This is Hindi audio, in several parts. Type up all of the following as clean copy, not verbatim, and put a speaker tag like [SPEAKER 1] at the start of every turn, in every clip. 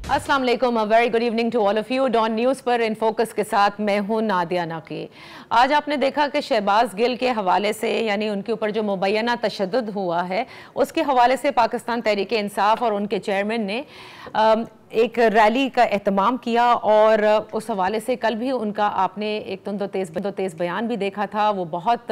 [SPEAKER 1] अस्सलाम वालेकुम, a very good evening to all of you. Dawn news पर इन फोकस के साथ मैं हूं नादिया नकी। आज आपने देखा कि शहबाज गिल के हवाले से, यानी उनके ऊपर जो मुबैना तशद्दुद हुआ है, उसके हवाले से पाकिस्तान तहरीक इंसाफ और उनके चेयरमैन ने एक रैली का एहतमाम किया और उस हवाले से कल भी उनका आपने एक तुंदो तेज़ बयान भी देखा था। वो बहुत,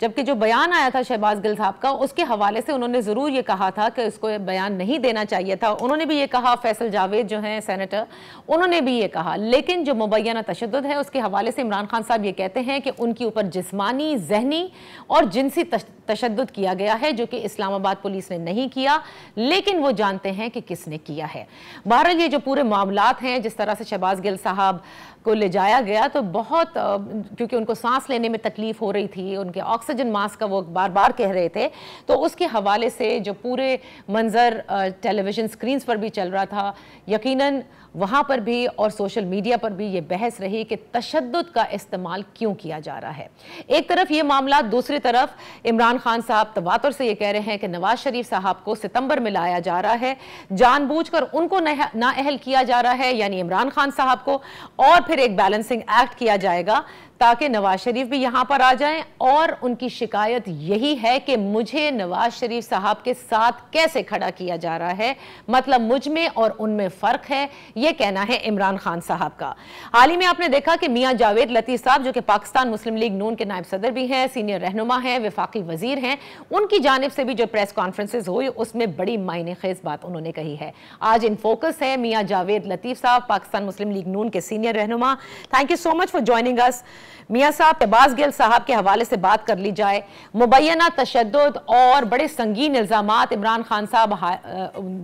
[SPEAKER 1] जबकि जो बयान आया था शहबाज गिल साहब का, उसके हवाले से उन्होंने ज़रूर ये कहा था कि उसको बयान नहीं देना चाहिए था। उन्होंने भी ये कहा, फैसल जावेद जो हैं सेनेटर, उन्होंने भी ये कहा। लेकिन जो मुबैना तशद्दुद है उसके हवाले से इमरान खान साहब ये कहते हैं कि उनके ऊपर जिस्मानी, जहनी और जिनसी तशद्दुद किया गया है, जो कि इस्लामाबाद पुलिस ने नहीं किया, लेकिन वो जानते हैं कि किसने किया है। बहरहाल ये जो पूरे मामलात हैं, जिस तरह से शहबाज गिल साहब को ले जाया गया, तो बहुत, क्योंकि उनको सांस लेने में तकलीफ हो रही थी, उनके ऑक्सीजन मास्क का वो बार बार कह रहे थे, तो उसके हवाले से जो पूरे मंजर टेलीविज़न स्क्रीन्स पर भी चल रहा था, यकीनन वहाँ पर भी और सोशल मीडिया पर भी ये बहस रही कि तशद्दुद का इस्तेमाल क्यों किया जा रहा है। एक तरफ ये मामला, दूसरी तरफ इमरान खान साहब तवातुर से ये कह रहे हैं कि नवाज शरीफ साहब को सितंबर में लाया जा रहा है, जानबूझकर उनको नाअहल किया जा रहा है, यानी इमरान खान साहब को, और फिर एक बैलेंसिंग एक्ट किया जाएगा ताकि नवाज शरीफ भी यहां पर आ जाएं। और उनकी शिकायत यही है कि मुझे नवाज शरीफ साहब के साथ कैसे खड़ा किया जा रहा है, मतलब मुझ में और उनमें फर्क है, यह कहना है इमरान खान साहब का। हाल ही में आपने देखा कि मियां जावेद लतीफ साहब, जो कि पाकिस्तान मुस्लिम लीग नून के नायब सदर भी हैं, सीनियर रहनुमा हैं, वफाकी वजीर हैं, उनकी जानिब से भी जो प्रेस कॉन्फ्रेंसेज हुई उसमें बड़ी मायने खेज बात उन्होंने कही है। आज इन फोकस है मियां जावेद लतीफ साहब, पाकिस्तान मुस्लिम लीग नून के सीनियर रहनुमा। Thank you so much for joining us. मियां साहब, शहबाज गिल साहब के हवाले से बात कर ली जाए। मुबैना तशद्दुद और बड़े संगीन इल्जामात इमरान खान साहब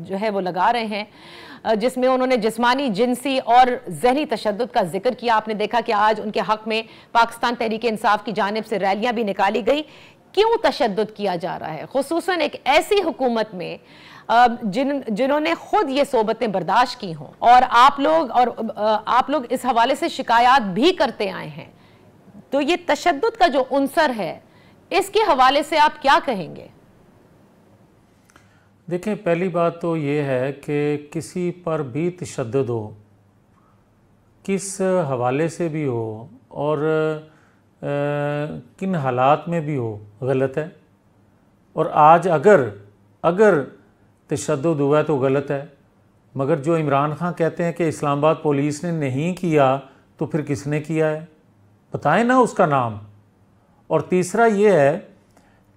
[SPEAKER 1] जो है वो लगा रहे हैं, जिसमें उन्होंने जिस्मानी, जिनसी और जहनी तशद्दुद का जिक्र किया। आपने देखा कि आज उनके हक में पाकिस्तान तहरीक इंसाफ की जानिब से रैलियां भी निकाली गई। क्यों तशद्दुद किया जा रहा है, खुसूसन एक ऐसी हुकूमत में जिन्होंने खुद ये सोबतें बर्दाश्त की हों, और आप लोग इस हवाले से शिकायत भी करते आए हैं, तो ये तशद्दुद का जो उन्सर है, इसके हवाले से आप क्या कहेंगे?
[SPEAKER 2] देखें, पहली बात तो ये है कि किसी पर भी तशद्दुद हो, किस हवाले से भी हो और किन हालात में भी हो, गलत है। और आज अगर तशद्दुद हुआ है तो गलत है। मगर जो इमरान खान कहते हैं कि इस्लामाबाद पुलिस ने नहीं किया, तो फिर किसने किया है, बताएं ना उसका नाम। और तीसरा ये है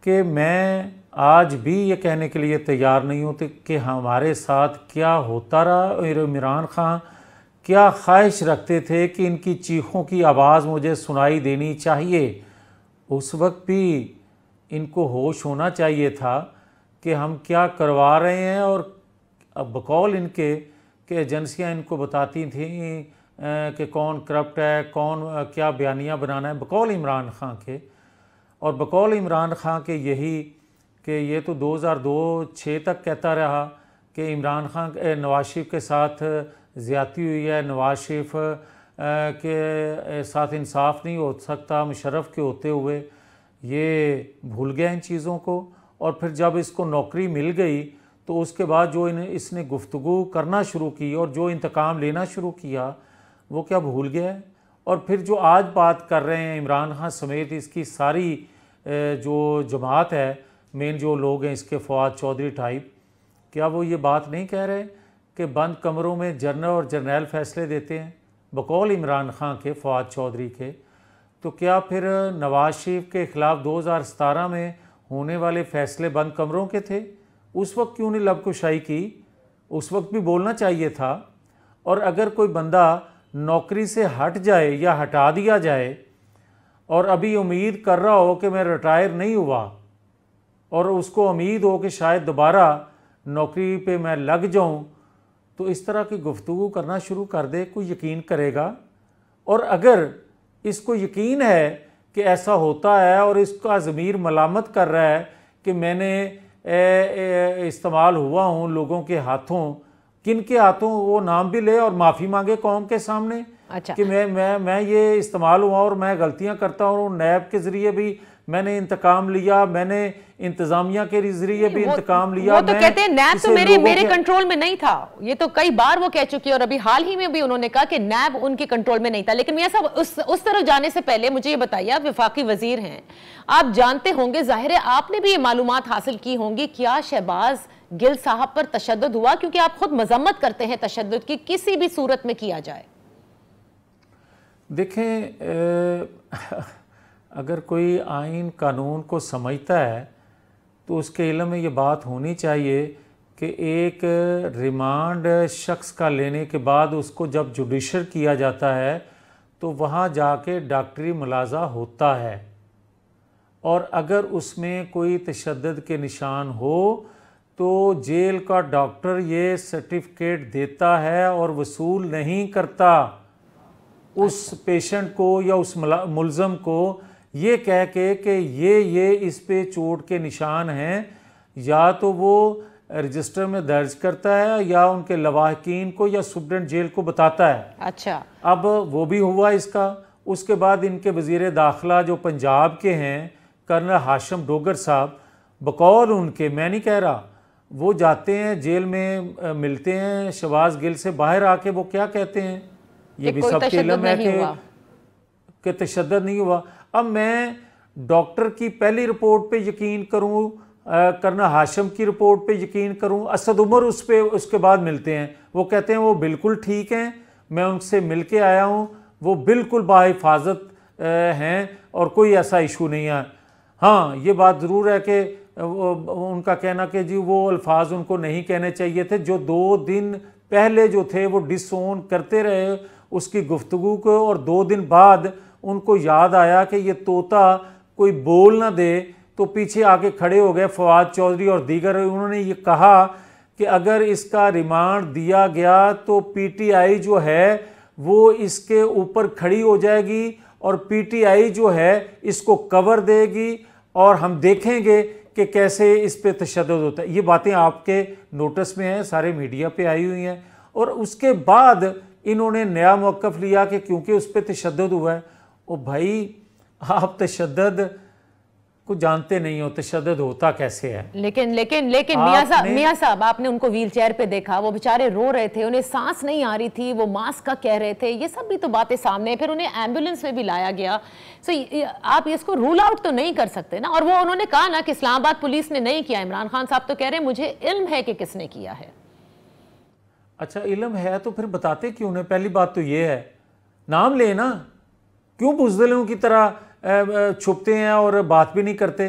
[SPEAKER 2] कि मैं आज भी ये कहने के लिए तैयार नहीं होते कि हमारे साथ क्या होता रहा और इमरान खान क्या ख्वाहिश रखते थे कि इनकी चीखों की आवाज़ मुझे सुनाई देनी चाहिए। उस वक्त भी इनको होश होना चाहिए था कि हम क्या करवा रहे हैं। और बकौल इनके कि एजेंसियाँ इनको बताती थीं कि कौन करप्ट है, कौन क्या बयानियाँ बनाना है, बकौल इमरान खान के। और बकौल इमरान खान के यही कि ये तो 2002-06 तक कहता रहा कि इमरान खान नवाज शरीफ के साथ ज़्यादती हुई है, नवाज शरीफ के साथ इंसाफ नहीं हो सकता मुशर्रफ के होते हुए। ये भूल गया इन चीज़ों को। और फिर जब इसको नौकरी मिल गई तो उसके बाद जो इसने गुफ्तगू करना शुरू की और जो इंतकाम लेना शुरू किया, वो क्या भूल गया है। और फिर जो आज बात कर रहे हैं इमरान खान समेत इसकी सारी जो जमात है, मेन जो लोग हैं इसके, फवाद चौधरी टाइप, क्या वो ये बात नहीं कह रहे कि बंद कमरों में जनरल और जर्नैल फैसले देते हैं, बकौल इमरान खान के, फवाद चौधरी के। तो क्या फिर नवाज शरीफ के ख़िलाफ़ 2017 में होने वाले फ़ैसले बंद कमरों के थे? उस वक्त क्यों नहीं लबकुशाई की? उस वक्त भी बोलना चाहिए था। और अगर कोई बंदा नौकरी से हट जाए या हटा दिया जाए और अभी उम्मीद कर रहा हो कि मैं रिटायर नहीं हुआ और उसको उम्मीद हो कि शायद दोबारा नौकरी पे मैं लग जाऊं, तो इस तरह की गुफ्तगू करना शुरू कर दे, कोई यकीन करेगा। और अगर इसको यकीन है कि ऐसा होता है और इसका ज़मीर मलामत कर रहा है कि मैंने इस्तेमाल हुआ हूँ लोगों के हाथों, किन के हाथों, वो नाम भी ले और माफ़ी मांगे कौम के सामने। अच्छा। कि मैं ये इस्तेमाल हुआ और मैं गलतियां करता हूँ, नैब के ज़रिए भी मैंने इंतकाम लिया, मैंने इंतजामिया के जरिए भी इंतकाम लिया।
[SPEAKER 1] वो तो कहते हैं नैब तो मेरे कंट्रोल में नहीं था, ये तो कई बार वो कह चुकी है, और अभी हाल ही में भी उन्होंने कहा कि नैब उनके कंट्रोल में नहीं था। लेकिन मियां साहब, उस तरफ जाने से पहले मुझे ये बताइए, आप वफाकी वजीर हैं, आप जानते होंगे, जाहिर है आपने भी ये मालूमात हासिल की होंगी, क्या शहबाज गिल साहब पर तशद्दुद हुआ? क्योंकि आप खुद मजम्मत करते हैं तशद्दुद की, किसी भी सूरत में किया जाए।
[SPEAKER 2] देखें, अगर कोई आइन कानून को समझता है तो उसके इल्म में ये बात होनी चाहिए कि एक रिमांड शख्स का लेने के बाद उसको जब जुडिशल किया जाता है तो वहाँ जाके डॉक्टरी मुलाजा होता है, और अगर उसमें कोई तशद्दुद के निशान हो तो जेल का डॉक्टर ये सर्टिफिकेट देता है और वसूल नहीं करता उस पेशेंट को या उस मुलज़म को, ये कह के कि ये इस पे चोट के निशान हैं, या तो वो रजिस्टर में दर्ज करता है या उनके लवाहकीन को या सुप्रीडेंट जेल को बताता है।
[SPEAKER 1] अच्छा,
[SPEAKER 2] अब वो भी हुआ इसका। उसके बाद इनके वज़ीर दाखिला जो पंजाब के हैं, कर्नल हाशिम डोगर साहब, बकौल उनके, मैं नहीं कह रहा, वो जाते हैं जेल में, मिलते हैं शहबाज गिल से, बाहर आके वो क्या कहते हैं, ये भी सबके इल्म है कि तशद्दुद नहीं हुआ। अब मैं डॉक्टर की पहली रिपोर्ट पे यकीन करूं, कर्नल हाशिम की रिपोर्ट पे यकीन करूं, असद उमर उसके बाद मिलते हैं, वो कहते हैं वो बिल्कुल ठीक हैं, मैं उनसे मिल के आया हूं, वो बिल्कुल बाहिफाजत हैं और कोई ऐसा इशू नहीं है। हाँ, ये बात ज़रूर है कि उनका कहना कि जी वो अल्फाज उनको नहीं कहने चाहिए थे, जो 2 दिन पहले जो थे वो डिसओन करते रहे उसकी गुफ्तगू को, और 2 दिन बाद उनको याद आया कि ये तोता कोई बोल ना दे तो पीछे आके खड़े हो गए फवाद चौधरी और दीगर। उन्होंने ये कहा कि अगर इसका रिमांड दिया गया तो पीटीआई जो है वो इसके ऊपर खड़ी हो जाएगी और पीटीआई जो है इसको कवर देगी और हम देखेंगे कि कैसे इस पे तशद्दुद होता है। ये बातें आपके नोटिस में हैं, सारे मीडिया पे आई हुई हैं। और उसके बाद इन्होंने नया मौक़िफ़ लिया कि क्योंकि उस पर तशद्दुद हुआ है। ओ भाई, आप तशद्दुद को जानते नहीं हो, तशद्दुद होता कैसे है।
[SPEAKER 1] लेकिन मियां साहब आपने उनको व्हील चेयर पे देखा, वो बेचारे रो रहे थे, उन्हें सांस नहीं आ रही थी, वो मास्क का कह रहे थे, ये सब भी तो बातें सामने। फिर उन्हें एम्बुलेंस में भी लाया गया। सो आप इसको रूल आउट तो नहीं कर सकते ना। और वो उन्होंने कहा ना कि इस्लामाबाद पुलिस ने नहीं किया, इमरान खान साहब तो कह रहे हैं मुझे इल्म है कि किसने किया है।
[SPEAKER 2] अच्छा, इल्म है तो फिर बताते क्यों नहीं? पहली बात तो ये है, नाम लेना, क्यों बुज़दिलों की तरह छुपते हैं और बात भी नहीं करते।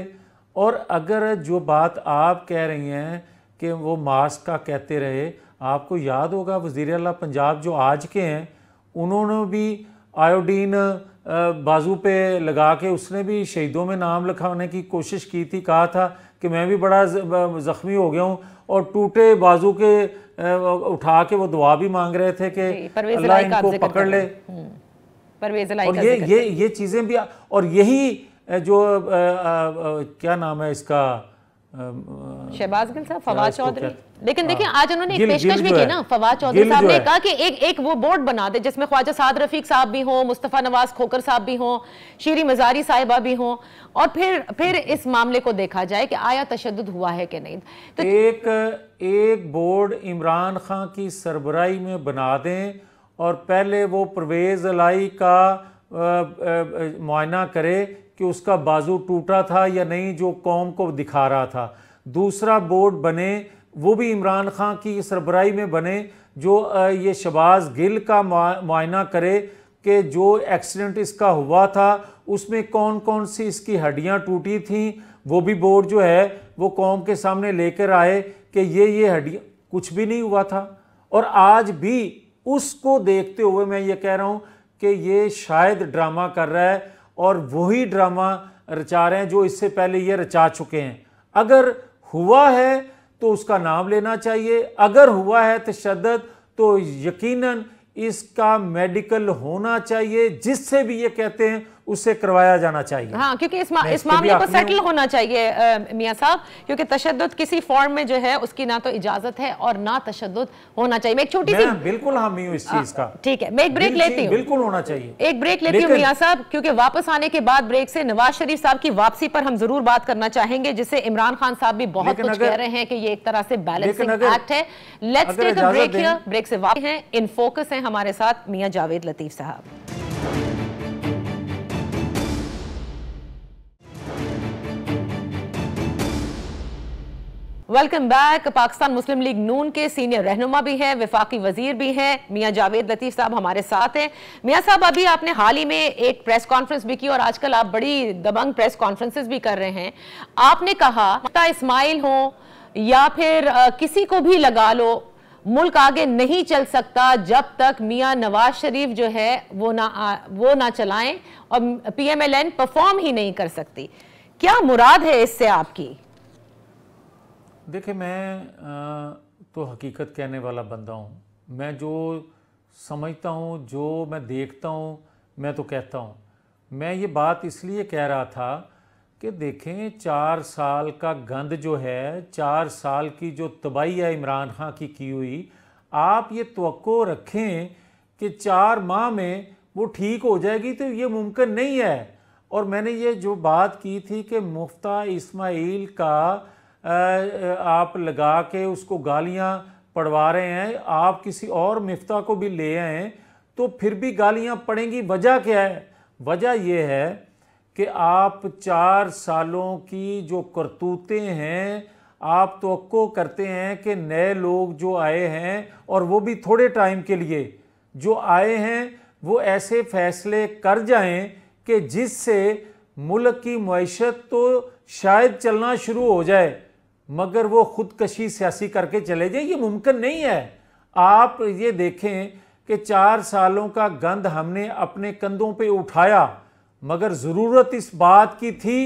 [SPEAKER 2] और अगर जो बात आप कह रही हैं कि वो मास्क का कहते रहे, आपको याद होगा वज़ीर आला पंजाब जो आज के हैं, उन्होंने भी आयोडीन बाजू पे लगा के, उसने भी शहीदों में नाम लिखाने की कोशिश की थी, कहा था कि मैं भी बड़ा ज़ख्मी हो गया हूँ, और टूटे बाजू के उठा के वो दुआ भी मांग रहे थे कि अल्लाह इनको पकड़ ले। और ये चीज़ें भी, और यही जो क्या नाम है इसका,
[SPEAKER 1] शहबाज गिल साहब, फवाद चौधरी। लेकिन देखिए आज उन्होंने एक पेशकश भी की ना, फवाद चौधरी साहब ने कहा कि एक वो बोर्ड बना दे जिसमें ख्वाजा साद रफीक साहब भी हों, मुस्तफ़ा नवाज खोकर साहब भी हों, शीरी मजारी साहिबा भी हों, और फिर इस मामले को देखा जाए कि आया तशद्दुद हुआ है कि नहीं। तो
[SPEAKER 2] एक बोर्ड इमरान खान की सरबराही में बना दें और पहले वो परवेज़ इलाही का मुआयना करे कि उसका बाजू टूटा था या नहीं, जो कौम को दिखा रहा था। दूसरा बोर्ड बने, वो भी इमरान खान की सरबराही में बने, जो ये शहबाज गिल का मुआयना करे कि जो एक्सीडेंट इसका हुआ था उसमें कौन कौन सी इसकी हड्डियां टूटी थीं। वो भी बोर्ड जो है वो कौम के सामने लेकर आए कि ये हड्डियां, कुछ भी नहीं हुआ था। और आज भी उसको देखते हुए मैं ये कह रहा हूँ कि ये शायद ड्रामा कर रहा है, और वही ड्रामा रचा रहे हैं जो इससे पहले ये रचा चुके हैं। अगर हुआ है तो उसका नाम लेना चाहिए, अगर हुआ है तशद्दुद तो यकीनन इसका मेडिकल होना चाहिए, जिससे भी ये कहते हैं उससे करवाया जाना चाहिए।
[SPEAKER 1] हाँ, क्योंकि इस मामले को सेटल होना चाहिए मियां साहब, क्योंकि तशद्दुद किसी फॉर्म में जो है उसकी ना तो इजाजत है और ना तशद्दुद होना चाहिए। मैं एक छोटी सी
[SPEAKER 2] बिल्कुल हामी हूँ इस चीज का।
[SPEAKER 1] ठीक है, मैं एक ब्रेक लेती हूँ।
[SPEAKER 2] बिल्कुल होना चाहिए,
[SPEAKER 1] एक ब्रेक लेती हूँ मियां साहब, क्योंकि वापस आने के बाद ब्रेक से नवाज शरीफ साहब की वापसी पर हम जरूर बात करना चाहेंगे, जिससे इमरान खान साहब भी बहुत कुछ कह रहे हैं कि ये एक तरह से बैलेंसिंग एक्ट है। Let's take a break here. Break से वापस हैं, इन फोकस हैं हमारे साथ मियां जावेद लतीफ साहब। Welcome back. पाकिस्तान मुस्लिम लीग नून के सीनियर रहनुमा भी हैं, वफाकी वजीर भी हैं, मियां जावेद लतीफ साहब हमारे साथ हैं। मियां साहब, अभी आपने हाल ही में एक प्रेस कॉन्फ्रेंस भी की और आजकल आप बड़ी दबंग प्रेस कॉन्फ्रेंसेस भी कर रहे हैं। आपने कहा इस्माइल हो या फिर किसी को भी लगा लो, मुल्क आगे नहीं चल सकता जब तक मियां नवाज शरीफ जो है वो ना चलाएं और PMLN परफॉर्म ही नहीं कर सकती। क्या मुराद है इससे आपकी?
[SPEAKER 2] देखिए, मैं तो हकीकत कहने वाला बंदा हूँ। मैं जो समझता हूँ, जो मैं देखता हूँ, मैं तो कहता हूँ। मैं ये बात इसलिए कह रहा था कि देखें, 4 साल का गंद जो है, 4 साल की जो तबाही है इमरान खान की हुई, आप ये तवक्को रखें कि 4 माह में वो ठीक हो जाएगी, तो ये मुमकिन नहीं है। और मैंने ये जो बात की थी कि मुफ्ता इस्माइल का आप लगा के उसको गालियां पढ़वा रहे हैं, आप किसी और मिफ्ता को भी ले आए तो फिर भी गालियां पड़ेंगी। वजह क्या है? वजह यह है कि आप 4 सालों की जो करतूतें हैं, आप तवक्को करते हैं कि नए लोग जो आए हैं, और वो भी थोड़े टाइम के लिए जो आए हैं, वो ऐसे फैसले कर जाएं कि जिससे मुल्क की मईशत तो शायद चलना शुरू हो जाए, मगर वो खुदकशी सियासी करके चले जाए। ये मुमकिन नहीं है। आप ये देखें कि 4 सालों का गंद हमने अपने कंधों पे उठाया, मगर ज़रूरत इस बात की थी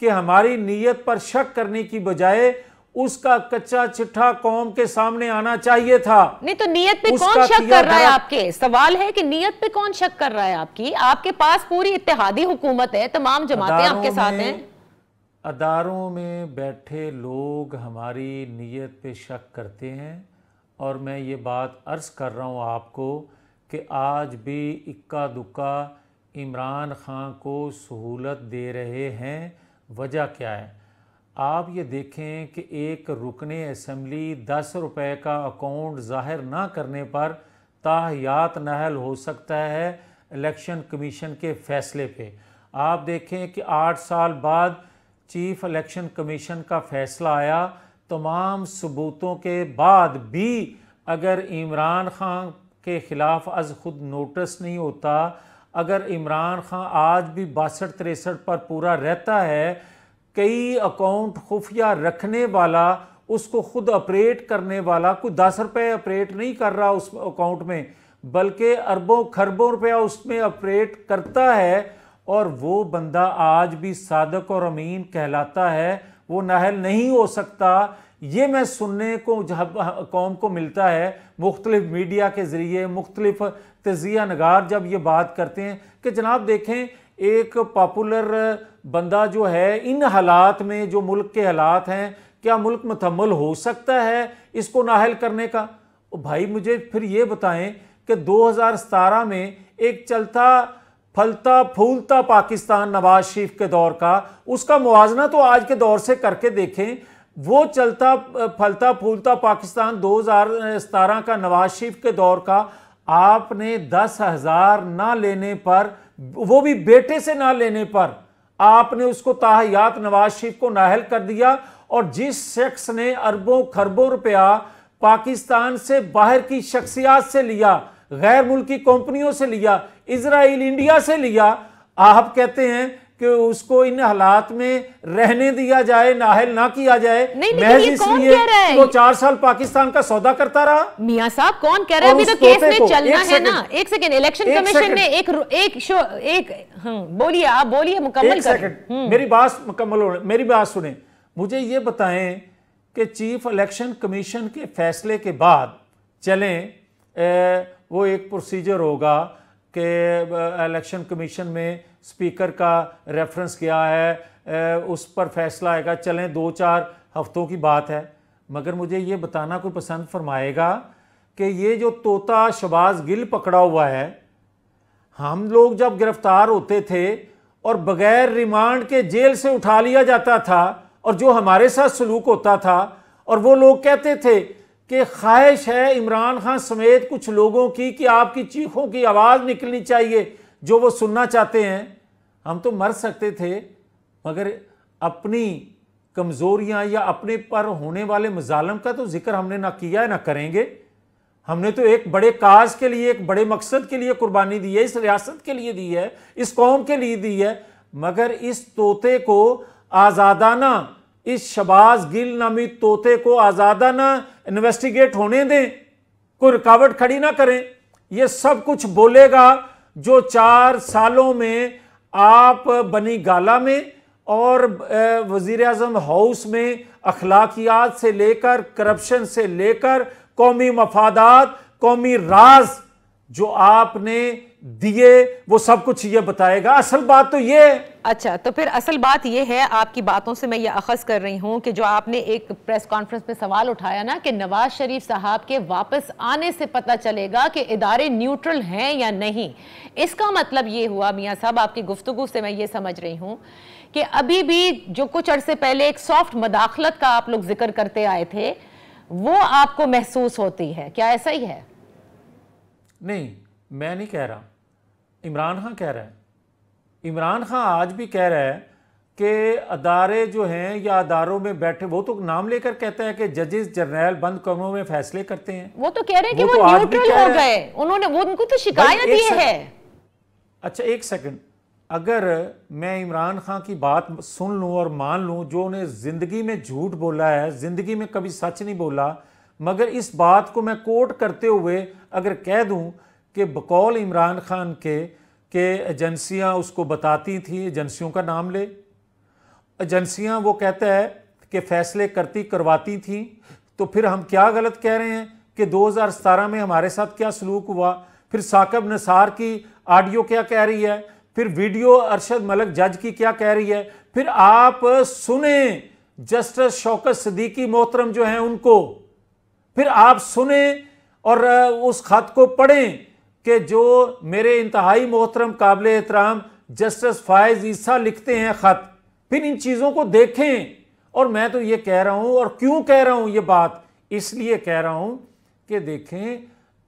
[SPEAKER 2] कि हमारी नीयत पर शक करने की बजाय उसका कच्चा चिट्ठा कौम के सामने आना चाहिए था।
[SPEAKER 1] नहीं तो नीयत पे कौन शक कर रहा है? आपके सवाल है कि नीयत पे कौन शक कर रहा है आपकी? आपके पास पूरी इत्तेहादी हुकूमत है, तमाम जमातें आपके साथ हैं।
[SPEAKER 2] अदारों में बैठे लोग हमारी नीयत पे शक करते हैं, और मैं ये बात अर्ज़ कर रहा हूँ आपको कि आज भी इक्का दुक्का इमरान खान को सहूलत दे रहे हैं। वजह क्या है? आप ये देखें कि एक रुकने असम्बली 10 रुपए का अकाउंट ज़ाहिर ना करने पर ताहियात नाअहल हो सकता है इलेक्शन कमीशन के फ़ैसले पे। आप देखें कि 8 साल बाद चीफ इलेक्शन कमीशन का फ़ैसला आया, तमाम सबूतों के बाद भी अगर इमरान खान के ख़िलाफ़ अज़ खुद नोटिस नहीं होता, अगर इमरान खान आज भी 62-63 पर पूरा रहता है, कई अकाउंट खुफिया रखने वाला, उसको खुद ऑपरेट करने वाला कोई 10 रुपये ऑपरेट नहीं कर रहा उस अकाउंट में, बल्कि अरबों खरबों रुपया उसमें ऑपरेट करता है, और वो बंदा आज भी सादक और अमीन कहलाता है, वो नाहल नहीं हो सकता। ये मैं सुनने को जब कौम को मिलता है मुख्तलिफ मीडिया के ज़रिए, मुख्तलिफ तजिया नगार जब ये बात करते हैं कि जनाब देखें, एक पॉपुलर बंदा जो है इन हालात में, जो मुल्क के हालात हैं, क्या मुल्क मुतहम्मल हो सकता है इसको नाहल करने का? भाई मुझे फिर ये बताएं कि 2017 में एक चलता फलता फूलता पाकिस्तान नवाज शरीफ के दौर का, उसका मुवाजना तो आज के दौर से करके देखें। वो चलता फलता फूलता पाकिस्तान 2017 का नवाज शरीफ के दौर का, आपने 10,000 ना लेने पर, वो भी बेटे से ना लेने पर, आपने उसको ताहियात नवाज शरीफ को नाहल कर दिया। और जिस शख्स ने अरबों खरबों रुपया पाकिस्तान से बाहर की शख्सियात से लिया, गैर मुल्की कंपनियों से लिया, इजराइल इंडिया से लिया, आप कहते हैं कि उसको इन हालात में रहने दिया जाए, नाहल ना किया जाए, महज इसलिए तो 4 साल पाकिस्तान का सौदा करता रहा।
[SPEAKER 1] मियां साहब कौन कह रहे हैं? अभी तो केस में चलना है ना। एक सेकंड, इलेक्शन कमीशन ने बोलिए, आप बोलिए, मुकम्मल करें।
[SPEAKER 2] मेरी बात मुकम्मल हो, मेरी बात सुने। मुझे ये बताएं कि चीफ इलेक्शन कमीशन के फैसले के बाद चलें, वो एक प्रोसीजर होगा कि इलेक्शन कमीशन में स्पीकर का रेफरेंस किया है, उस पर फैसला आएगा, चलें 2-4 हफ्तों की बात है। मगर मुझे ये बताना कोई पसंद फरमाएगा कि ये जो तोता शहबाज गिल पकड़ा हुआ है, हम लोग जब गिरफ्तार होते थे और बगैर रिमांड के जेल से उठा लिया जाता था, और जो हमारे साथ सलूक होता था, और वो लोग कहते थे कि ख्वाहिश है इमरान खान समेत कुछ लोगों की कि आपकी चीखों की आवाज़ निकलनी चाहिए जो वो सुनना चाहते हैं। हम तो मर सकते थे, मगर अपनी कमज़ोरियाँ या अपने पर होने वाले मजालम का तो जिक्र हमने ना किया है ना करेंगे। हमने तो एक बड़े काज के लिए, एक बड़े मकसद के लिए कुर्बानी दी है, इस रियासत के लिए दी है, इस कौम के लिए दी है। मगर इस तोते को आज़ादाना, इस शहबाज गिल नामी तोते को आज़ादाना इन्वेस्टिगेट होने दें, कोई रुकावट खड़ी ना करें। ये सब कुछ बोलेगा जो 4 सालों में आप बनी गाला में और वज़ीर आज़म हाउस में अखलाकियात से लेकर, करप्शन से लेकर, कौमी मफादात, कौमी राज जो आपने दिए, वो सब कुछ ये बताएगा। असल बात तो ये है।
[SPEAKER 1] अच्छा, तो फिर असल बात ये है, आपकी बातों से मैं ये अखज़ कर रही हूँ कि जो आपने एक प्रेस कॉन्फ्रेंस में सवाल उठाया ना कि नवाज शरीफ साहब के वापस आने से पता चलेगा कि इदारे न्यूट्रल हैं या नहीं। इसका मतलब ये हुआ मियाँ साहब, आपकी गुफ्तगू से मैं ये समझ रही हूँ कि अभी भी जो कुछ अरसे पहले एक सॉफ्ट मदाखलत का आप लोग जिक्र करते आए थे, वो आपको महसूस होती है। क्या ऐसा ही है?
[SPEAKER 2] नहीं, मैं नहीं कह रहा, इमरान खान कह रहा है। इमरान खान आज भी कह रहा है कि अदारे जो हैं या अदारों में बैठे, वो तो नाम लेकर कहता है कि जजेस जनरल बंद कमरों में फैसले करते हैं।
[SPEAKER 1] वो तो कह रहे हैं कि वो न्यूट्रल हो गए, उन्होंने वो उनको तो शिकायत ही है।
[SPEAKER 2] अच्छा, एक सेकंड, अगर मैं इमरान खान की बात सुन लूं और मान लूं, जो उन्हें ज़िंदगी में झूठ बोला है, ज़िंदगी में कभी सच नहीं बोला, मगर इस बात को मैं कोट करते हुए अगर कह दूं कि बकौल इमरान खान के एजेंसियां उसको बताती थी, एजेंसियों का नाम ले, एजेंसियां वो कहता है कि फ़ैसले करवाती थी, तो फिर हम क्या गलत कह रहे हैं कि 2017 में हमारे साथ क्या सलूक हुआ? फिर साकिब निसार की ऑडियो क्या कह रही है? फिर वीडियो अरशद मलिक जज की क्या कह रही है? फिर आप सुने जस्टिस शौकत सिद्दीकी मोहतरम जो हैं उनको, फिर आप सुने और उस खत को पढ़ें कि जो मेरे इंतहाई मोहतरम काबिल एहतराम जस्टिस फायज ईसा लिखते हैं खत, फिर इन चीज़ों को देखें। और मैं तो ये कह रहा हूँ, और क्यों कह रहा हूँ ये बात, इसलिए कह रहा हूँ कि देखें,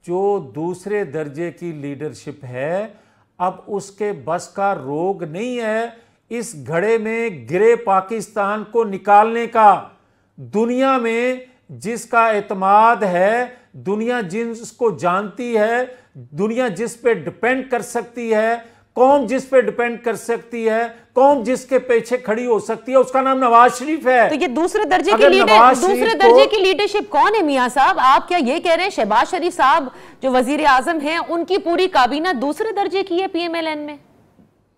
[SPEAKER 2] जो दूसरे दर्जे की लीडरशिप है, अब उसके बस का रोग नहीं है इस घड़े में गिरे पाकिस्तान को निकालने का। दुनिया में जिसका एतमाद है, दुनिया जिसको जानती है, दुनिया जिस पे डिपेंड कर सकती है, कौम जिस पे डिपेंड कर सकती है, कौम जिसके पीछे खड़ी हो सकती है, उसका नाम नवाज शरीफ है।
[SPEAKER 1] तो ये दूसरे दर्जे की लीडरशिप कौन है मियां साहब? आप क्या ये कह रहे हैं शहबाज शरीफ साहब जो वजीर आजम हैं, उनकी पूरी काबीना दूसरे दर्जे की है पीएमएलएन में?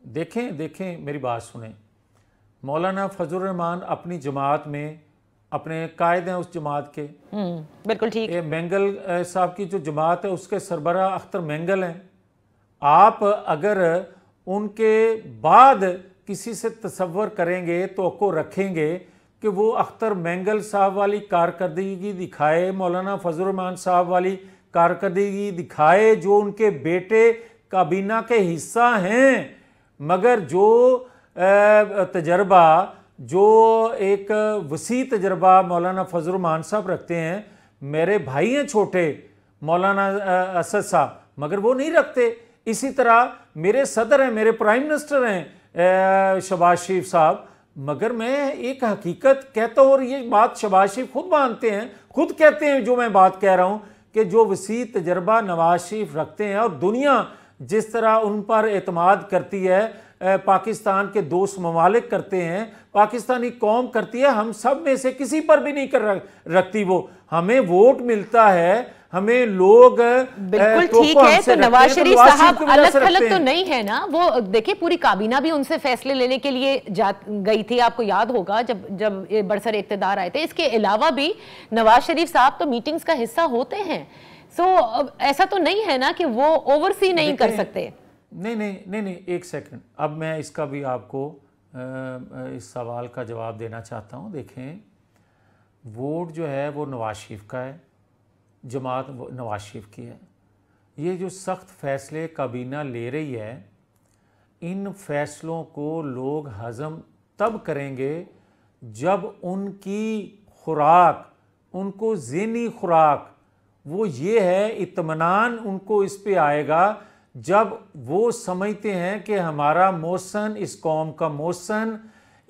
[SPEAKER 2] देखें मेरी बात सुने, मौलाना फजलुर रहमान अपनी जमात में अपने कायद हैं उस जमात के,
[SPEAKER 1] बिल्कुल ठीक।
[SPEAKER 2] मैंगल साहब की जो जमात है उसके सरबरा अख्तर मैंगल हैं। आप अगर उनके बाद किसी से तसव्वुर करेंगे, तो को रखेंगे कि वो अख्तर मैंगल साहब वाली कारकर्दगी दिखाए, मौलाना फजलुर रहमान साहब वाली कारकर्दगी दिखाए जो उनके बेटे काबीना के हिस्सा हैं। मगर जो तजर्बा, जो एक वसी तजर्बा मौलाना फजलुर रहमान साहब रखते हैं, मेरे भाई हैं छोटे मौलाना असद साहब, मगर वो नहीं रखते। इसी तरह मेरे सदर हैं, मेरे प्राइम मिनिस्टर हैं शहबाज शरीफ साहब, मगर मैं एक हकीकत कहता हूँ और ये बात शहबाज शरीफ खुद मानते हैं, खुद कहते हैं जो मैं बात कह रहा हूँ कि जो वसी तजर्बा नवाज शरीफ रखते हैं और दुनिया जिस तरह उन पर एतमाद करती है, पाकिस्तान के दोस्त ममालिक करते हैं, पाकिस्तानी कौम करती है, हम सब में से किसी पर भी नहीं रखती। वो हमें वोट मिलता है, हमें लोग
[SPEAKER 1] बिल्कुल ठीक है। तो नवाज शरीफ साहब अलग थलग तो नहीं है ना, वो देखिए पूरी काबीना भी उनसे फैसले लेने के लिए गई थी, आपको याद होगा जब बरसर इक़्तिदार आए थे। इसके अलावा भी नवाज शरीफ साहब तो मीटिंग्स का हिस्सा होते हैं। सो ऐसा तो नहीं है ना कि वो ओवरसी नहीं कर सकते।
[SPEAKER 2] नहीं नहीं नहीं नहीं, एक सेकंड, अब मैं इसका भी आपको इस सवाल का जवाब देना चाहता हूँ। देखें, वोट जो है वो नवाज शरीफ का है, जमात नवाज शरीफ की है। ये जो सख्त फैसले काबीना ले रही है, इन फैसलों को लोग हज़म तब करेंगे जब उनकी खुराक, उनको ज़हनी खुराक वो ये है, इत्मीनान उनको इस पे आएगा जब वो समझते हैं कि हमारा मोहसन, इस कौम का मोहसन,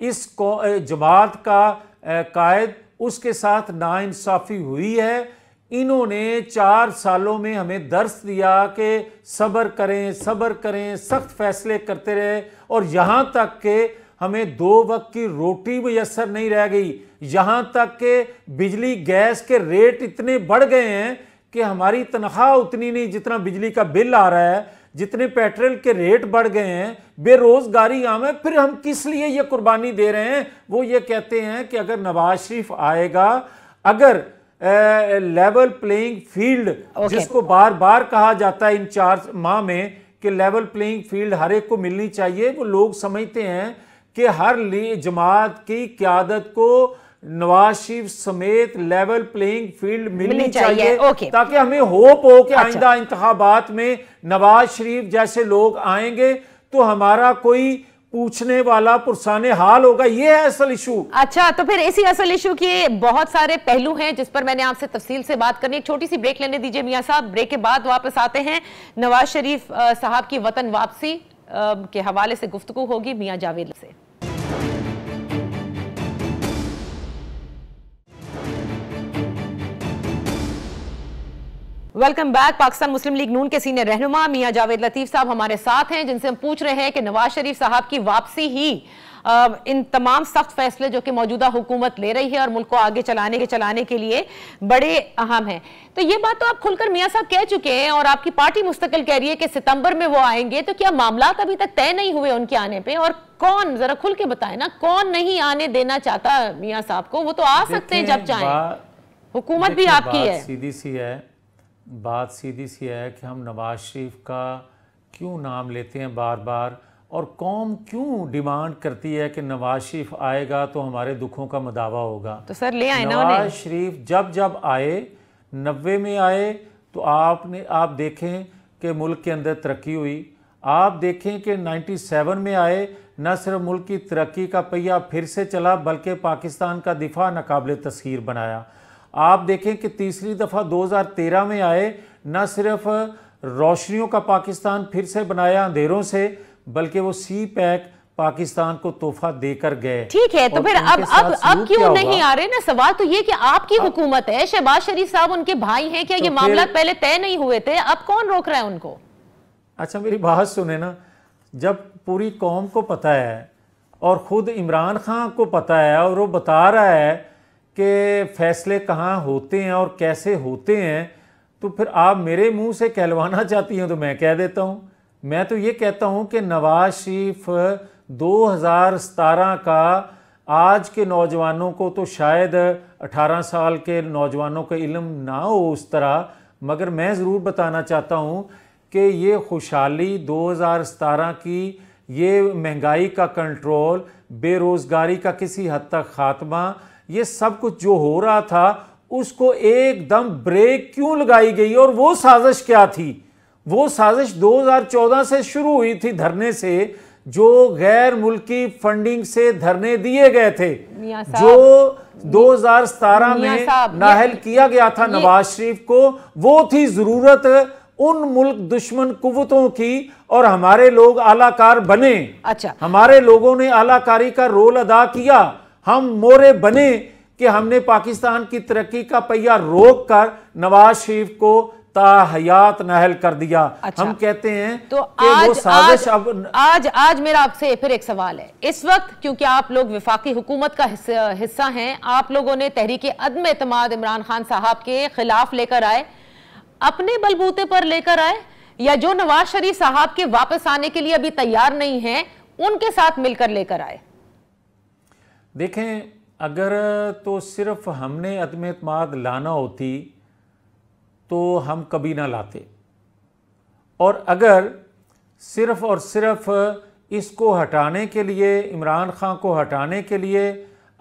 [SPEAKER 2] इस जमात का कायद, उसके साथ नाइंसाफ़ी हुई है। इन्होंने 4 सालों में हमें दर्स दिया कि सब्र करें, सब्र करें, सख्त फैसले करते रहे, और यहाँ तक कि हमें 2 वक्त की रोटी मुयस्सर नहीं रह गई, यहाँ तक कि बिजली गैस के रेट इतने बढ़ गए हैं कि हमारी तनख्वाह उतनी नहीं जितना बिजली का बिल आ रहा है, जितने पेट्रोल के रेट बढ़ गए हैं, बेरोजगारी आम है। फिर हम किस लिए ये कुर्बानी दे रहे हैं? वो ये कहते हैं कि अगर नवाज शरीफ आएगा, अगर लेवल प्लेइंग फील्ड, जिसको बार बार कहा जाता है इन 4 माह में कि लेवल प्लेइंग फील्ड हर एक को मिलनी चाहिए, वो लोग समझते हैं कि हर जमात की क़यादत को नवाज शरीफ समेत लेवल प्लेइंग फील्ड मिलनी चाहिए, ताकि हमें होप हो कि आइंदा इंतखाबात में नवाज शरीफ जैसे लोग आएंगे तो हमारा कोई पूछने वाला पुरसाने हाल होगा। ये है असल इशू।
[SPEAKER 1] अच्छा, तो फिर इसी असल इशू के बहुत सारे पहलू हैं जिस पर मैंने आपसे तफसील से बात करनी। एक छोटी सी ब्रेक लेने दीजिए मियां साहब, ब्रेक के बाद वापस आते हैं। नवाज शरीफ साहब की वतन वापसी के हवाले से गुफ्तगू होगी मियां जावेद से। Welcome back. पाकिस्तान मुस्लिम लीग नून के सीनियर रहनुमा मियां जावेद लतीफ साहब हमारे साथ हैं, जिनसे हम पूछ रहे हैं कि नवाज शरीफ साहब की वापसी ही इन तमाम सख्त फैसले जो कि मौजूदा हुकूमत ले रही है और मुल्क को आगे चलाने के लिए बड़े अहम हैं। तो ये बात तो आप खुलकर मियां साहब कह चुके हैं और आपकी पार्टी मुस्तकिल कह रही है कि सितंबर में वो आएंगे। तो क्या मामला अभी तक तय नहीं हुए उनके आने पे? और कौन, जरा खुल के बताएं ना, कौन नहीं आने देना चाहता मियां साहब को? वो तो आ सकते हैं जब चाहें, हुकूमत भी आपकी है।
[SPEAKER 2] सीधी सी है बात, सीधी सी है कि हम नवाज शरीफ का क्यों नाम लेते हैं बार बार, और कौम क्यों डिमांड करती है कि नवाज शरीफ आएगा तो हमारे दुखों का मदावा होगा।
[SPEAKER 1] तो सर ले आए ना
[SPEAKER 2] नवाज शरीफ जब आए, 90 में आए, तो आप देखें कि मुल्क के अंदर तरक्की हुई। आप देखें कि 97 में आए, न सिर्फ मुल्क की तरक्की का पहिया फिर से चला बल्कि पाकिस्तान का दिफा नाकाबिल तस्खीर बनाया। आप देखें कि तीसरी दफ़ा 2013 में आए, न सिर्फ रोशनियों का पाकिस्तान फिर से बनाया अंधेरों से, बल्कि वो सी पैक पाकिस्तान को तोहफा देकर गए।
[SPEAKER 1] ठीक है, तो फिर अब क्यों नहीं आ रहे ना? सवाल तो ये कि आपकी हुकूमत है, शहबाज शरीफ साहब उनके भाई हैं, क्या ये मामला पहले तय नहीं हुए थे? अब कौन रोक रहा है उनको?
[SPEAKER 2] अच्छा, मेरी बात सुने ना, जब पूरी कौम को पता है और ख़ुद इमरान खान को पता है और वो बता रहा है कि फैसले कहाँ होते हैं और कैसे होते हैं, तो फिर आप मेरे मुंह से कहलवाना चाहती हैं तो मैं कह देता हूँ। मैं तो ये कहता हूँ कि नवाज शरीफ 2017 का आज के नौजवानों को तो शायद 18 साल के नौजवानों का इल्म ना हो उस तरह, मगर मैं ज़रूर बताना चाहता हूँ कि ये खुशहाली 2017 की, ये महंगाई का कंट्रोल, बेरोज़गारी का किसी हद तक ख़ात्मा, ये सब कुछ जो हो रहा था उसको एकदम ब्रेक क्यों लगाई गई? और वो साजिश क्या थी? वो साजिश 2014 से शुरू हुई थी, धरने से, जो गैर मुल्की फंडिंग से धरने दिए गए थे, जो 2017 में नाहल किया गया था नवाज शरीफ को। वो थी ज़रूरत उन मुल्क दुश्मन कुव्वतों की, और हमारे लोग आलाकार बने।
[SPEAKER 1] अच्छा,
[SPEAKER 2] हमारे लोगों ने आलाकारी का रोल अदा किया, हम मोरे बने कि हमने पाकिस्तान की तरक्की का पहिया रोक कर नवाज शरीफ को ताहयात नाहल कर दिया। अच्छा, हम कहते हैं
[SPEAKER 1] तो
[SPEAKER 2] कि वो साजिश
[SPEAKER 1] आज मेरा आपसे फिर एक सवाल है। इस वक्त क्योंकि आप लोग विफाकी हुकूमत का हिस्सा हैं, आप लोगों ने तहरीक अदम एतमाद इमरान खान साहब के खिलाफ लेकर आए, अपने बलबूते पर लेकर आए, या जो नवाज शरीफ साहब के वापस आने के लिए अभी तैयार नहीं है उनके साथ मिलकर लेकर आए?
[SPEAKER 2] देखें, अगर तो सिर्फ हमने अदम एतमाद लाना होती तो हम कभी ना लाते, और अगर सिर्फ और सिर्फ इसको हटाने के लिए, इमरान खान को हटाने के लिए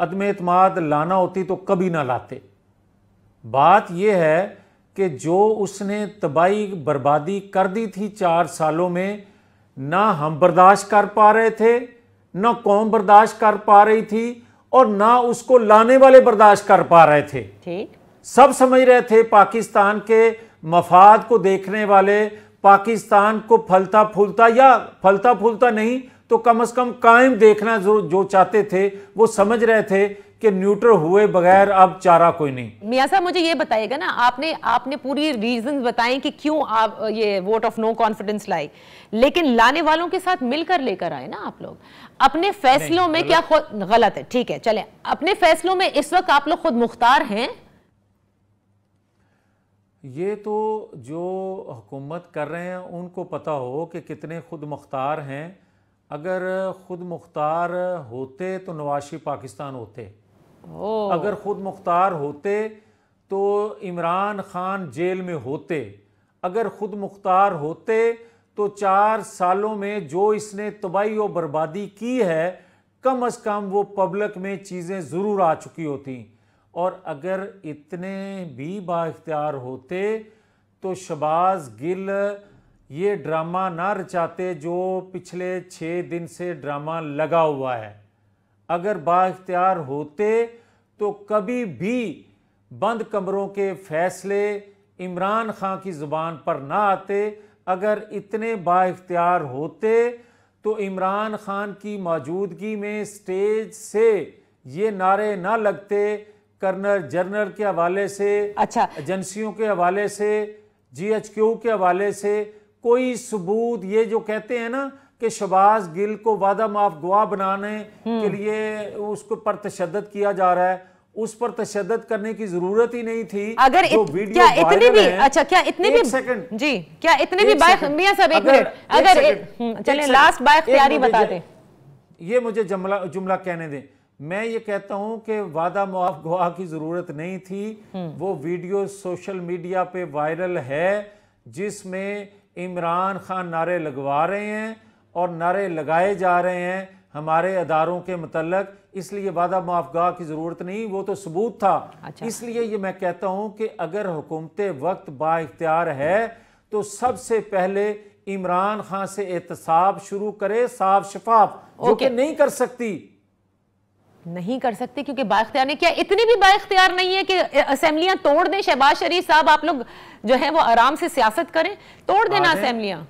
[SPEAKER 2] अदम एतमाद लाना होती तो कभी ना लाते। बात यह है कि जो उसने तबाही बर्बादी कर दी थी 4 सालों में, ना हम बर्दाश्त कर पा रहे थे, ना कौम बर्दाश्त कर पा रही थी, और ना उसको लाने वाले बर्दाश्त कर पा रहे थे।
[SPEAKER 1] ठीक,
[SPEAKER 2] सब समझ रहे थे पाकिस्तान के मफाद को देखने वाले, पाकिस्तान को फलता फूलता, या फलता फूलता नहीं तो कम से कम कायम देखना जो चाहते थे, वो समझ रहे थे कि न्यूट्रल हुए बगैर अब चारा कोई नहीं।
[SPEAKER 1] मियां साहब मुझे ये बताइएगा ना, आपने पूरी रीजंस बताएं कि क्यों आप ये वोट ऑफ नो कॉन्फिडेंस लाई, लेकिन लाने वालों के साथ मिलकर लेकर आए ना आप लोग। अपने फैसलों में क्या खुद गलत है? ठीक है, चलें, अपने फैसलों में इस वक्त आप लोग खुद मुख्तार हैं?
[SPEAKER 2] ये तो जो हुकूमत कर रहे हैं उनको पता हो कि कितने खुद मुख्तार हैं। अगर खुद मुख्तार होते तो नवाज शरीफ पाकिस्तान होते। अगर खुद मुख्तार होते तो इमरान खान जेल में होते। अगर खुद मुख्तार होते तो 4 सालों में जो इसने तबाही और बर्बादी की है, कम से कम वो पब्लिक में चीज़ें ज़रूर आ चुकी होती। और अगर इतने भी बाइख्तियार होते तो शहबाज गिल ये ड्रामा ना रचाते जो पिछले 6 दिन से ड्रामा लगा हुआ है। अगर बाइख्तियार होते तो कभी भी बंद कमरों के फैसले इमरान खान की ज़ुबान पर ना आते। अगर इतने बाइख्तियार होते तो इमरान खान की मौजूदगी में स्टेज से ये नारे ना लगते, कर्नल जनरल के हवाले से,
[SPEAKER 1] अच्छा,
[SPEAKER 2] एजेंसियों के हवाले से, GHQ के हवाले से कोई सबूत। ये जो कहते हैं ना कि शहबाज गिल को वादा माफ गवाह बनाने के लिए उसको पर तशद्दुद किया जा रहा है, उस पर तशद्दुद करने की जरूरत ही नहीं थी।
[SPEAKER 1] अगर क्या इतने भी, अच्छा क्या इतने भी,
[SPEAKER 2] सेकंड
[SPEAKER 1] जी, क्या इतने भी मियां साहब एक मिनट, अगर चलें लास्ट बाइख्तियारी बता दें।
[SPEAKER 2] ये मुझे जुमला कहने दें। मैं ये कहता हूं कि वादा माफ गवाह की जरूरत नहीं थी। वो वीडियो सोशल मीडिया पे वायरल है जिसमें इमरान खान नारे लगवा रहे हैं और नारे लगाए जा रहे हैं हमारे अदारों के मतलब, इसलिए वादा माफ गवाह की जरूरत नहीं, वो तो सबूत था।
[SPEAKER 1] अच्छा।
[SPEAKER 2] इसलिए ये मैं कहता हूं कि अगर हुकूमत वक्त बाइख्तियार है तो सबसे पहले इमरान खान से एहतसाब शुरू करे, साफ शफाफ, जो कि नहीं कर सकती।
[SPEAKER 1] नहीं कर सकती क्योंकि बाइख्तियार नहीं। क्या इतनी भी बाइख्तियार नहीं है कि असेंबलियां तोड़ दें? शहबाज शरीफ साहब आप लोग जो है वो आराम से सियासत करें, तोड़ देना असेंबलियां।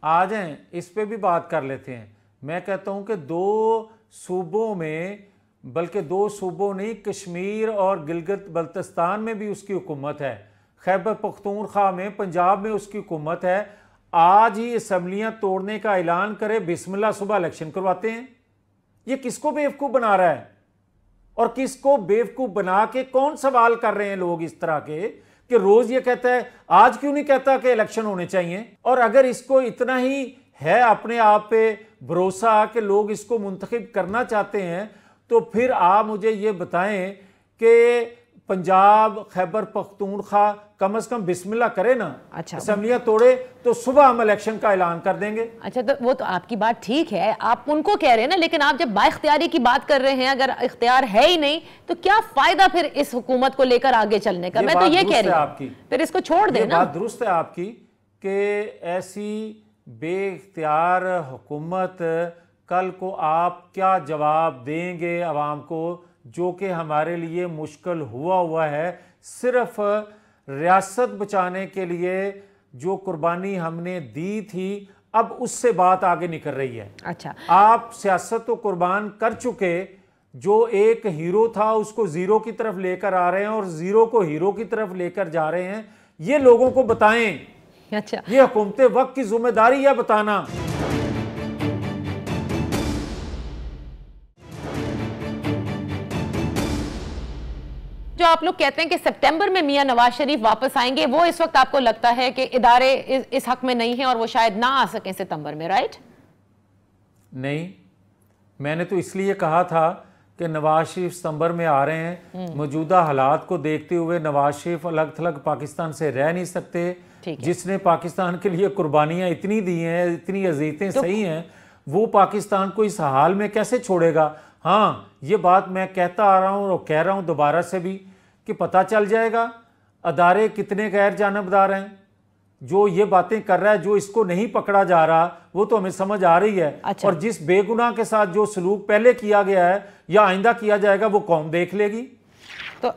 [SPEAKER 2] आ जाएं, इस पे भी बात कर लेते हैं। मैं कहता हूं कि 2 सूबों में, बल्कि 2 सूबों नहीं, कश्मीर और गिलगित बल्तिस्तान में भी उसकी हुकूमत है, खैबर पख्तूनख्वा में, पंजाब में उसकी हुकूमत है। आज ही असेंबलियां तोड़ने का ऐलान करे, बिस्मिल्लाह सुबह इलेक्शन करवाते हैं। ये किसको बेवकूफ़ बना रहा है? और किसको बेवकूफ़ बना के कौन सवाल कर रहे हैं लोग इस तरह के कि रोज़ ये कहता है, आज क्यों नहीं कहता कि इलेक्शन होने चाहिए? और अगर इसको इतना ही है अपने आप पे भरोसा कि लोग इसको मुंतखब करना चाहते हैं, तो फिर आप मुझे ये बताएं कि पंजाब, खैबर पख्तूनख्वा कम से कम बिस्मिल्लाह करे ना।
[SPEAKER 1] अच्छा,
[SPEAKER 2] असेंबलियां तोड़े तो सुबह हम इलेक्शन का ऐलान कर देंगे।
[SPEAKER 1] अच्छा, तो वो तो आपकी बात ठीक है, आप उनको कह रहे हैं ना, लेकिन आप जब बाइख्तियारी की बात कर रहे हैं, अगर इख्तियार है ही नहीं तो क्या फायदा फिर इस हुकूमत को लेकर आगे चलने का? मैं तो ये कह रही हूं फिर इसको छोड़ देना।
[SPEAKER 2] बात दुरुस्त है आपकी कि ऐसी बेइख्तियार हुकूमत कल को आप क्या जवाब देंगे अवाम को, जो कि हमारे लिए मुश्किल हुआ है। सिर्फ रियासत बचाने के लिए जो कुर्बानी हमने दी थी, अब उससे बात आगे निकल रही है।
[SPEAKER 1] अच्छा,
[SPEAKER 2] आप सियासत तो कुर्बान कर चुके, जो एक हीरो था उसको जीरो की तरफ लेकर आ रहे हैं और जीरो को हीरो की तरफ लेकर जा रहे हैं। ये लोगों को बताएं।
[SPEAKER 1] अच्छा,
[SPEAKER 2] ये हुकूमत वक्त की जिम्मेदारी है बताना।
[SPEAKER 1] जो आप लोग कहते हैं कि सितंबर में मियां नवाज शरीफ वापस आएंगे, वो इस वक्त आपको लगता है कि इदारे इस हक में नहीं है और वो शायद ना आ सकें सितंबर में, राइट?
[SPEAKER 2] नहीं, मैंने तो इसलिए कहा था कि नवाज शरीफ सितंबर में आ रहे हैं, मौजूदा हालात को देखते हुए नवाज शरीफ अलग थलग पाकिस्तान से रह नहीं सकते, जिसने पाकिस्तान के लिए कुर्बानियां इतनी दी हैं, इतनी अजीयतें सही हैं, वो पाकिस्तान को इस हाल में कैसे छोड़ेगा। हाँ, ये बात मैं कहता आ रहा हूँ और कह रहा हूँ दोबारा से भी कि पता चल जाएगा अदारे कितने गैर जानबदार हैं। जो ये बातें कर रहा है, जो इसको नहीं पकड़ा जा रहा, वो तो हमें समझ आ रही है।
[SPEAKER 1] अच्छा।
[SPEAKER 2] और जिस बेगुनाह के साथ जो सलूक पहले किया गया है या आइंदा किया जाएगा, वो कौम देख लेगी।
[SPEAKER 1] तो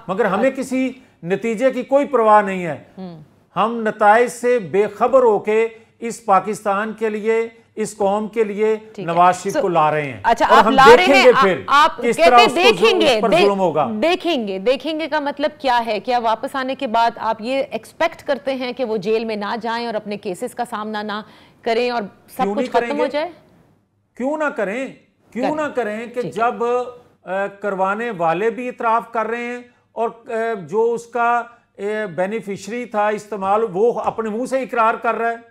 [SPEAKER 2] मगर हमें किसी नतीजे की कोई परवाह नहीं है। हम नताइज से बेखबर होके इस पाकिस्तान के लिए, इस कौम के लिए नवाज शरीफ को ला रहे हैं।
[SPEAKER 1] अच्छा,
[SPEAKER 2] और
[SPEAKER 1] आप
[SPEAKER 2] हम
[SPEAKER 1] ला रहे हैं,
[SPEAKER 2] फिर
[SPEAKER 1] आप
[SPEAKER 2] किस
[SPEAKER 1] कहते
[SPEAKER 2] तरह उसको
[SPEAKER 1] देखेंगे,
[SPEAKER 2] पर जुल्म होगा।
[SPEAKER 1] देखेंगे का मतलब क्या है? क्या वापस आने के बाद आप ये एक्सपेक्ट करते हैं कि वो जेल में ना जाएं और अपने केसेस का सामना ना करें और सब कुछ खत्म हो जाए?
[SPEAKER 2] क्यों ना करें, क्यों ना करें कि जब करवाने वाले भी इतराफ कर रहे हैं और जो उसका बेनिफिशरी था इस्तेमाल, वो अपने मुंह से इकरार कर रहा है,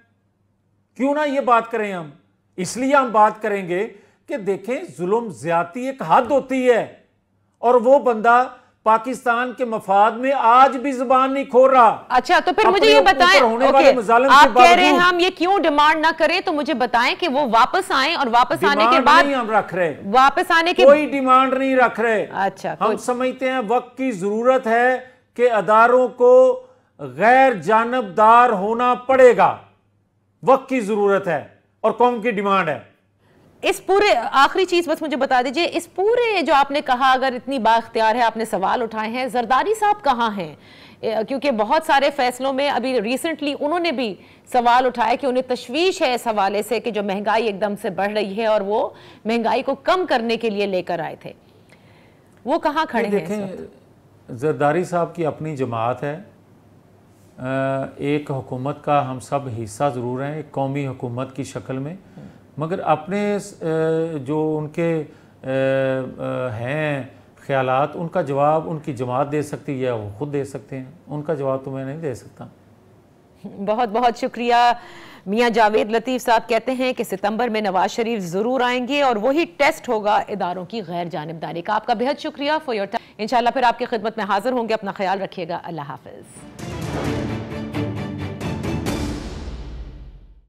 [SPEAKER 2] क्यों ना ये बात करें हम। इसलिए हम बात करेंगे कि देखें, जुल्म ज्यादती एक हद होती है और वो बंदा पाकिस्तान के मफाद में आज भी जुबान नहीं खोल रहा।
[SPEAKER 1] अच्छा, तो फिर मुझे ये बताएं, आप कह रहे हैं हम ये क्यों डिमांड ना करें, तो मुझे बताएं कि वो वापस आए और वापस आने के बाद
[SPEAKER 2] नहीं हम रख रहे,
[SPEAKER 1] वापस आने के
[SPEAKER 2] कोई डिमांड नहीं रख रहे।
[SPEAKER 1] अच्छा,
[SPEAKER 2] हम समझते हैं वक्त की जरूरत है कि अदारों को गैर जानबदार होना पड़ेगा, वक्त की जरूरत है और कौम की डिमांड है।
[SPEAKER 1] इस पूरे, आखिरी चीज बस मुझे बता दीजिए, इस पूरे जो आपने कहा, अगर इतनी बाख्तियार है, आपने सवाल उठाए हैं, जरदारी साहब कहाँ हैं? क्योंकि बहुत सारे फैसलों में अभी रिसेंटली उन्होंने भी सवाल उठाया कि उन्हें तशवीश है इस हवाले से कि जो महंगाई एकदम से बढ़ रही है और वो महंगाई को कम करने के लिए लेकर आए थे, वो कहाँ खड़े हैं?
[SPEAKER 2] देखें, जरदारी साहब की अपनी जमात है, एक हुकूमत का हम सब हिस्सा ज़रूर हैं, एक कौमी हुकूमत की शक्ल में, मगर अपने जो उनके हैं ख्यालात, उनका जवाब उनकी जमात दे सकती है, वो खुद दे सकते हैं, उनका जवाब तो मैं नहीं दे सकता।
[SPEAKER 1] बहुत बहुत शुक्रिया। मियां जावेद लतीफ़ साहब कहते हैं कि सितंबर में नवाज शरीफ ज़रूर आएंगे और वही टेस्ट होगा इदारों की गैर जानिबदारी का। आपका बेहद शुक्रिया फॉर योर टाइम। इंशाल्लाह फिर आपकी खिदमत में हाजिर होंगे। अपना ख्याल रखिएगा। अल्लाह हाफ़िज़।